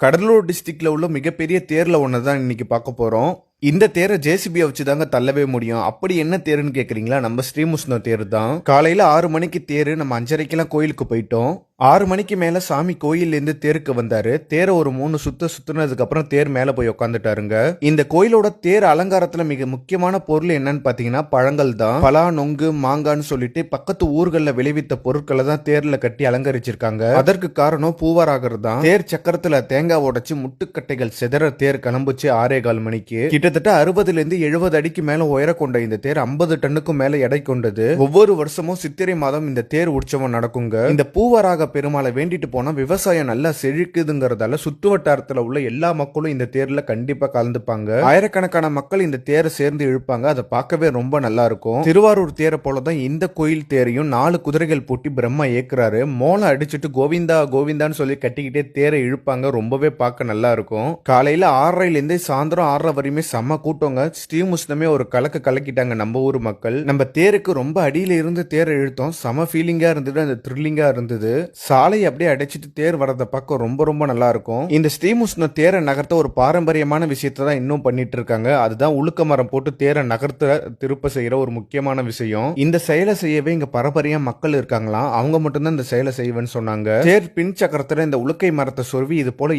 கடலூர் டிஸ்ட்ரிக்ட்ல உள்ள மிகப்பெரிய தேர்ல ஒன்று தான் இன்னைக்கு பார்க்க போறோம். இந்த தேரை ஜேசிபியை வச்சு தாங்க தள்ளவே முடியும். அப்படி என்ன தேருன்னு கேக்குறீங்களா? நம்ம ஸ்ரீமுஷ்ண தேர் தான். காலையில 6 மணிக்கு தேரு. நம்ம 5:30க்கெல்லாம் கோயிலுக்கு போயிட்டோம். 6 மணிக்கு மேல சாமி கோயில்லேருந்து தேருக்கு வந்தாரு. தேரை ஒரு 3 சுத்தினதுக்கு அப்புறம் தேர் மேல போய் உட்காந்துட்டாருங்க. இந்த கோயிலோட தேர் அலங்காரத்துல மிக முக்கியமான பொருள் என்னன்னு பாத்தீங்கன்னா பழங்கள் தான். பலா, நொங்கு, மாங்கான்னு சொல்லிட்டு பக்கத்து ஊர்கள்ல விளைவித்த பொருட்களை தான் தேர்ல கட்டி அலங்கரிச்சிருக்காங்க. அதற்கு காரணம் பூவாராகிறது தான். தேர் சக்கரத்துல தேங்காய் உடைச்சு முட்டுக்கட்டைகள் சிதற தேர் கிளம்புச்சு 6:15 மணிக்கு. கிட்டத்தட்ட 60 இருந்து 70 அடிக்கு மேல உயர கொண்ட இந்த தேர் 50 டன்னுக்கும் மேல எடை கொண்டது. ஒவ்வொரு வருஷமும் சித்திரை மாதம் இந்த தேர் உற்சவம் நடக்குங்க. இந்த பூவராக பெருமாளை வேண்டிட்டு போனா விவசாயம் நல்லா செழிக்குதுங்கிறதால சுற்று வட்டாரத்துல உள்ள எல்லா மக்களும் இந்த தேர்ல கண்டிப்பா கலந்துப்பாங்க. ஆயிரக்கணக்கான மக்கள் இந்த தேரை சேர்ந்து இழுப்பாங்க. அதை பார்க்கவே ரொம்ப நல்லா இருக்கும். திருவாரூர் தேரை போலதான் இந்த கோயில் தேரையும் 4 குதிரைகள் பூட்டி பிரம்மா ஏக்குறாரு. மோளை அடிச்சுட்டு கோவிந்தா கோவிந்தான்னு சொல்லி கட்டிக்கிட்டே தேரை இழுப்பாங்க. ரொம்பவே பார்க்க நல்லா இருக்கும். காலையில 6:30 இருந்து சாயந்தரம் 6:30 வரையுமே செம்ம கூட்டங்க. ஸ்ரீமுஷ்ணமே ஒரு கலக்கிட்டாங்க நம்ம ஊர் மக்கள். நம்ம தேருக்கு ரொம்ப அடியில இருந்து தேரை இழுத்தோம். செம ஃபீலிங்கா இருந்தது. அந்த த்ரில்லிங்கா இருந்தது. சாலை அப்படியே அடைச்சிட்டு தேர் வரதை பார்க்க ரொம்ப ரொம்ப நல்லா இருக்கும். இந்த ஸ்ரீமுஷ்ண தேரை நகர்த்த ஒரு பாரம்பரியமான விஷயத்தை தான் இன்னும் பண்ணிட்டு இருக்காங்க. அதுதான் உளுக்க மரம் போட்டு தேரை நகர்த்த திருப்ப செய்யற ஒரு முக்கியமான விஷயம். இந்த செயலை செய்யவே இங்க பரம்பரையா மக்கள் இருக்காங்களாம். அவங்க மட்டும்தான் இந்த செயலை செய்வேன்னு சொன்னாங்க. தேர் பின் சக்கரத்துல இந்த உளுக்கை மரத்தை சொருவி இது போல